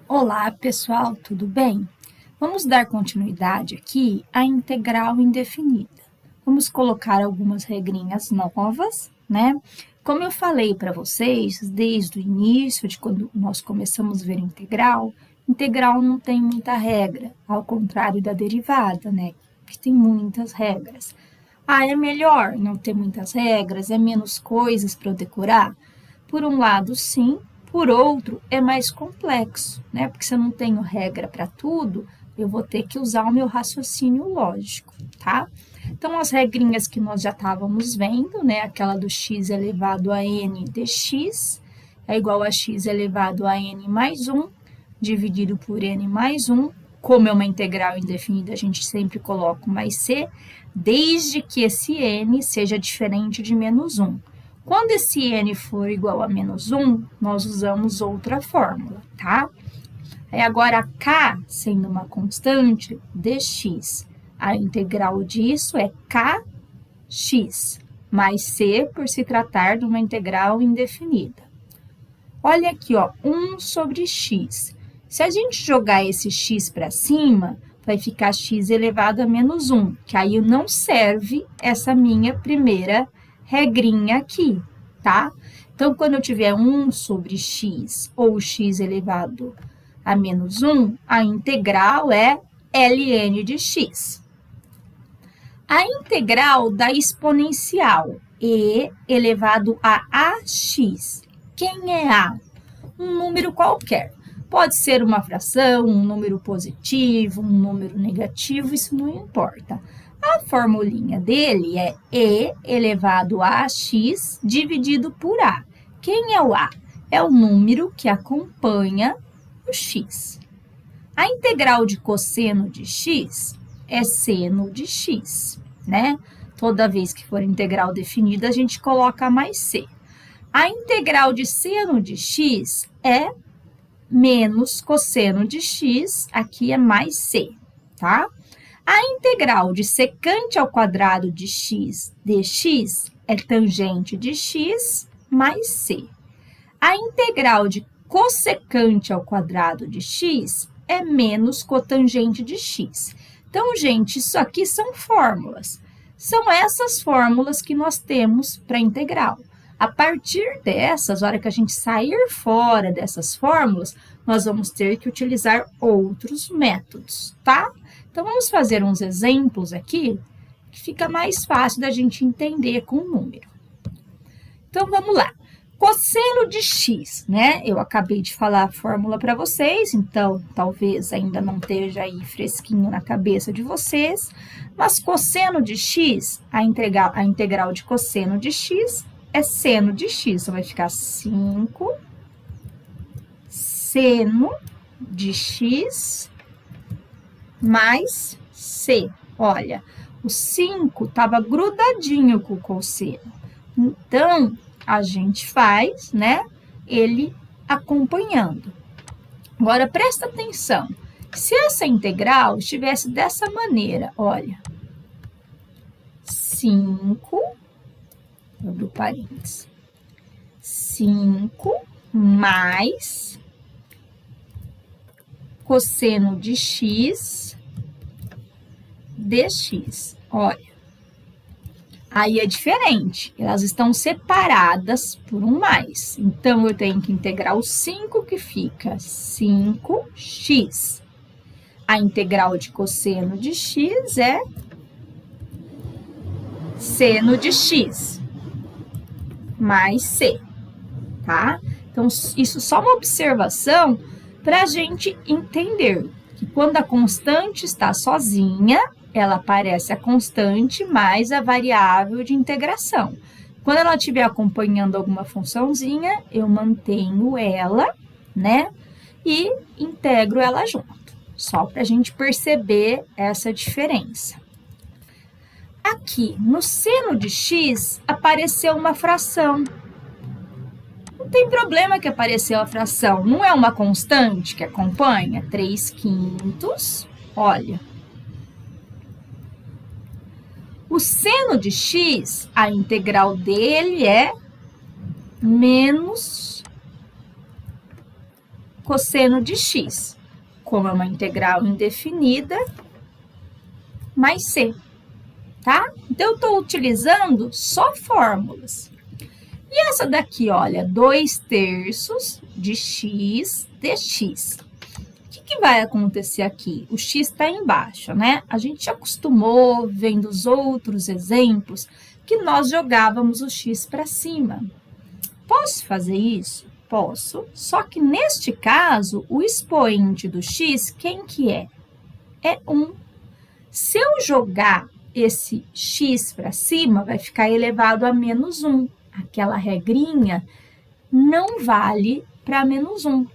Olá, pessoal, tudo bem? Vamos dar continuidade aqui à integral indefinida. Vamos colocar algumas regrinhas novas, né? Como eu falei para vocês, desde o início, de quando nós começamos a ver integral não tem muita regra, ao contrário da derivada, né? Que tem muitas regras. Ah, é melhor não ter muitas regras, é menos coisas para eu decorar? Por um lado, sim, por outro, é mais complexo, né? Porque se eu não tenho regra para tudo, eu vou ter que usar o meu raciocínio lógico, tá? Então, as regrinhas que nós já estávamos vendo, né? Aquela do x elevado a n dx é igual a x elevado a n mais 1, dividido por n mais 1. Como é uma integral indefinida, a gente sempre coloca o mais c, desde que esse n seja diferente de menos 1. Quando esse n for igual a menos 1, nós usamos outra fórmula, tá? Aí agora, k sendo uma constante, dx. A integral disso é kx, mais c por se tratar de uma integral indefinida. Olha aqui, ó, 1 sobre x. Se a gente jogar esse x para cima, vai ficar x elevado a menos 1, que aí não serve essa minha primeira regrinha aqui, tá? Então, quando eu tiver 1 sobre x ou x elevado a menos 1, a integral é ln de x. A integral da exponencial e elevado a ax. Quem é a? Um número qualquer. Pode ser uma fração, um número positivo, um número negativo, isso não importa. A formulinha dele é e elevado a x dividido por a. Quem é o a? É o número que acompanha o x. A integral de cosseno de x é seno de x, né? Toda vez que for integral definida, a gente coloca mais c. A integral de seno de x é menos cosseno de x, aqui é mais c, tá? A integral de secante ao quadrado de x dx é tangente de x mais c. A integral de cossecante ao quadrado de x é menos cotangente de x. Então, gente, isso aqui são fórmulas. São essas fórmulas que nós temos para integral. A partir dessas, na hora que a gente sair fora dessas fórmulas, nós vamos ter que utilizar outros métodos, tá? Então, vamos fazer uns exemplos aqui, que fica mais fácil da gente entender com o número. Então, vamos lá. Cosseno de x, né? Eu acabei de falar a fórmula para vocês, então talvez ainda não esteja aí fresquinho na cabeça de vocês, mas cosseno de x, a integral de cosseno de x é seno de x, então vai ficar 5 seno de x mais c. Olha, o 5 estava grudadinho com o cosseno, então a gente faz, né, ele acompanhando. Agora, presta atenção. Se essa integral estivesse dessa maneira, olha, 5, abro parênteses, 5 mais cosseno de x dx. Olha, aí é diferente, elas estão separadas por um mais. Então, eu tenho que integrar o 5, que fica 5x. A integral de cosseno de x é seno de x mais c, tá? Então, isso é só uma observação para a gente entender que quando a constante está sozinha, ela aparece a constante mais a variável de integração. Quando ela estiver acompanhando alguma funçãozinha, eu mantenho ela, né? E integro ela junto, só para a gente perceber essa diferença. Aqui, no seno de x, apareceu uma fração. Não tem problema que apareceu a fração, não é uma constante que acompanha? 3/5, olha. O seno de x, a integral dele é menos cosseno de x. Como é uma integral indefinida, mais c, tá? Então, eu estou utilizando só fórmulas. E essa daqui, olha, 2/3 de x dx. O que vai acontecer aqui? O x está embaixo, né? A gente acostumou, vendo os outros exemplos, que nós jogávamos o x para cima. Posso fazer isso? Posso, só que neste caso, o expoente do x, quem que é? É 1. Se eu jogar esse x para cima, vai ficar elevado a menos 1. Aquela regrinha não vale para menos 1.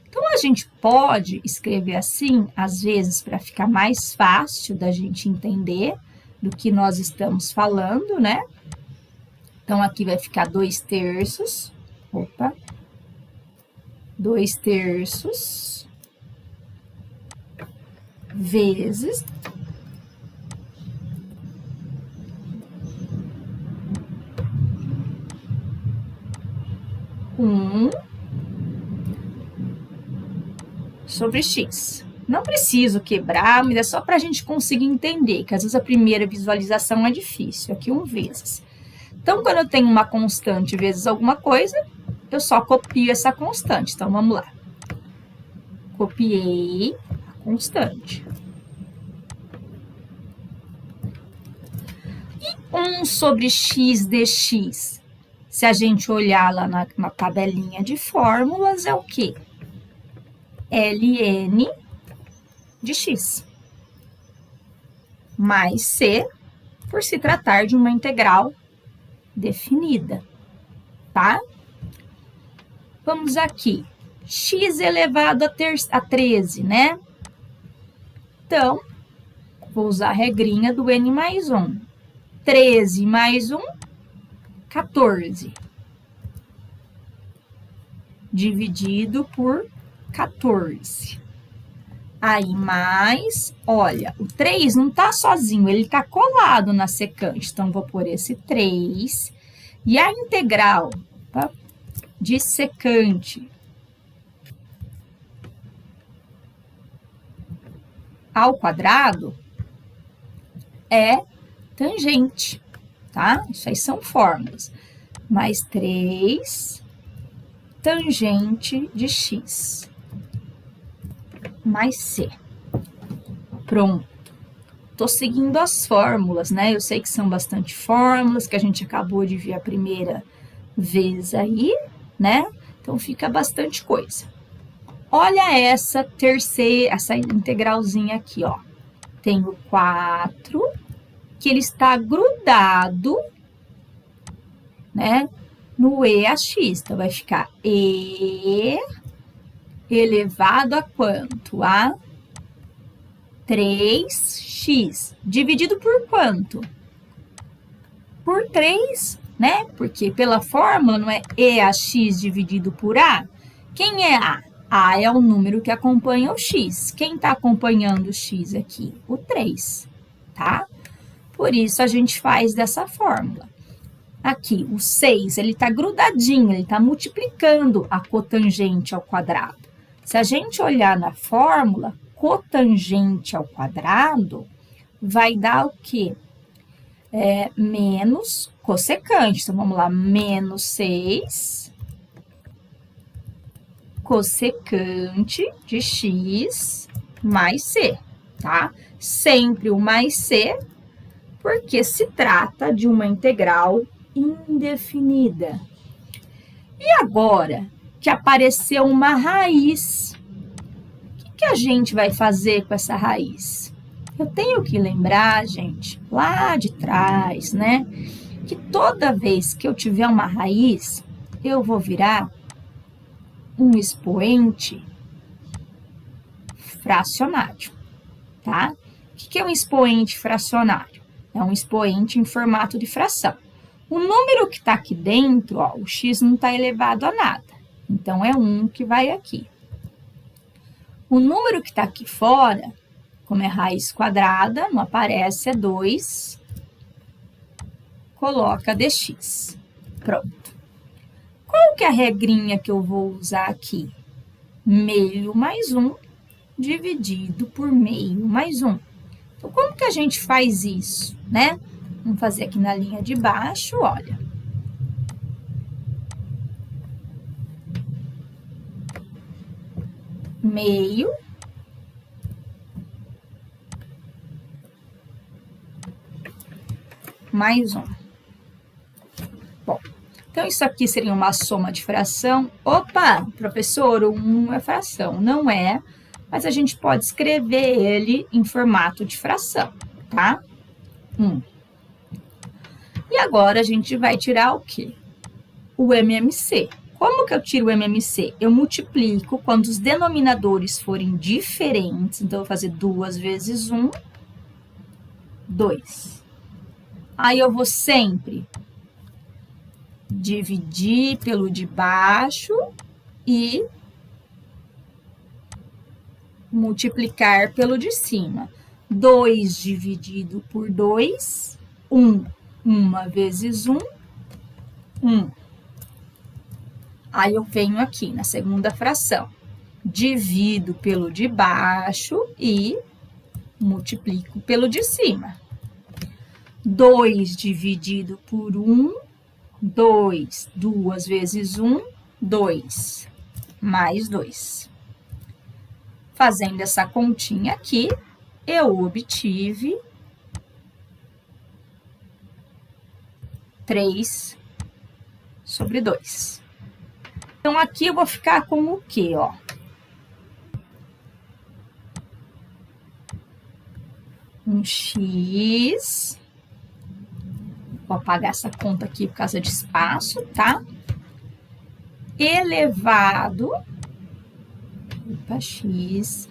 Então, a gente pode escrever assim, às vezes, para ficar mais fácil da gente entender do que nós estamos falando, né? Então, aqui vai ficar 2/3. Opa. 2/3 vezes 1 sobre x. Não preciso quebrar, mas é só para a gente conseguir entender, que às vezes a primeira visualização é difícil. Aqui 1 vezes. Então, quando eu tenho uma constante vezes alguma coisa, eu só copio essa constante. Então, vamos lá. Copiei a constante. E 1 sobre x dx? Se a gente olhar lá na tabelinha de fórmulas, é o quê? ln de x. Mais c, por se tratar de uma integral definida, tá? Vamos aqui. X elevado a 13, né? Então, vou usar a regrinha do n mais 1. 13 mais 1, 14. Dividido por 14. Aí, mais, olha, o 3 não está sozinho, ele está colado na secante. Então, vou pôr esse 3. E a integral de secante ao quadrado é tangente, tá? Isso aí são fórmulas. Mais 3 tangente de x mais c. Pronto. Tô seguindo as fórmulas, né? Eu sei que são bastante fórmulas, que a gente acabou de ver a primeira vez aí, né? Então, fica bastante coisa. Olha essa terceira, essa integralzinha aqui, ó. Tem o 4, que ele está grudado, né? No EAX. Então, vai ficar E elevado a quanto? A 3x. Dividido por quanto? Por 3, né? Porque pela fórmula não é EAX dividido por A. Quem é A? A é o número que acompanha o x. Quem está acompanhando o x aqui? O 3, tá? Por isso, a gente faz dessa fórmula. Aqui, o 6, ele está grudadinho, ele está multiplicando a cotangente ao quadrado. Se a gente olhar na fórmula, cotangente ao quadrado vai dar o quê? Menos cossecante. Então, vamos lá, menos 6 cossecante de x mais c, tá? Sempre o mais c, porque se trata de uma integral indefinida. E agora que apareceu uma raiz, o que a gente vai fazer com essa raiz? Eu tenho que lembrar, gente, lá de trás, né? Que toda vez que eu tiver uma raiz, eu vou virar um expoente fracionário, tá? O que é um expoente fracionário? É um expoente em formato de fração. O número que está aqui dentro, ó, o x não está elevado a nada. Então, é 1 que vai aqui. O número que está aqui fora, como é raiz quadrada, não aparece, é 2. Coloca dx. Pronto. Qual que é a regrinha que eu vou usar aqui? meio mais 1 dividido por meio mais 1. Então, como que a gente faz isso, né? Vamos fazer aqui na linha de baixo, olha. Meio mais 1. Bom, então isso aqui seria uma soma de fração. Opa, professor, 1 é fração. Não é, mas a gente pode escrever ele em formato de fração, tá? 1. E agora a gente vai tirar o quê? O MMC. Como que eu tiro o MMC? Eu multiplico quando os denominadores forem diferentes. Então, eu vou fazer 2 vezes 1, 2. Aí, eu vou sempre dividir pelo de baixo e multiplicar pelo de cima. 2 dividido por 2, 1. 1 vezes 1, 1. Aí, eu venho aqui na segunda fração, divido pelo de baixo e multiplico pelo de cima. 2 dividido por 1, 2. 2 vezes 1, 2. Mais 2. Fazendo essa continha aqui, eu obtive 3 sobre 2. Então, aqui eu vou ficar com o quê, ó? Um x. Vou apagar essa conta aqui por causa de espaço, tá? Elevado. Opa, x.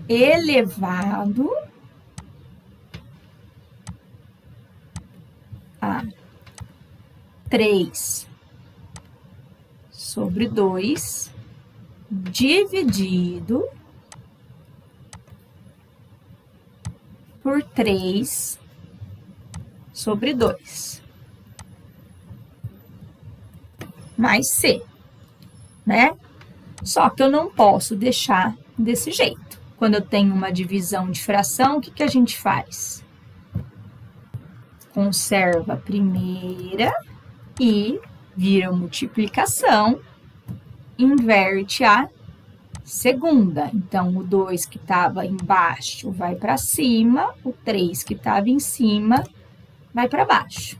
Elevado a 3 sobre 2 dividido por 3 sobre 2. Mais C, né? Só que eu não posso deixar desse jeito. Quando eu tenho uma divisão de fração, o que a gente faz? Conserva a primeira e vira multiplicação, inverte a segunda. Então, o 2 que estava embaixo vai para cima, o 3 que estava em cima vai para baixo.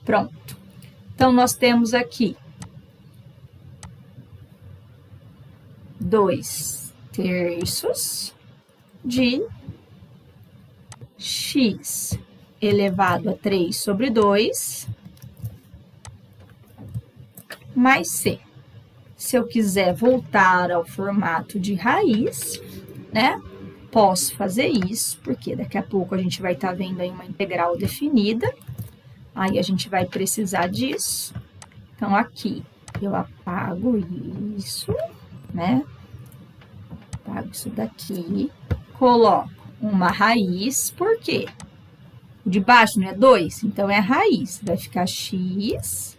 Pronto. Então, nós temos aqui 2/3 de x elevado a 3 sobre 2 mais c. Se eu quiser voltar ao formato de raiz, né? Posso fazer isso, porque daqui a pouco a gente vai estar vendo aí uma integral definida. Aí a gente vai precisar disso. Então, aqui eu apago isso, né? Apago isso daqui. Coloco uma raiz, por quê? O de baixo não é 2? Então, é a raiz. Vai ficar x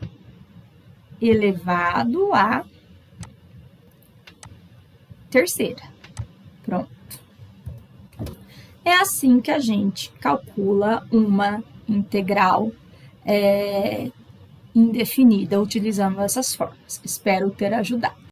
elevado a terceira. Pronto. É assim que a gente calcula uma integral indefinida, utilizando essas formas. Espero ter ajudado.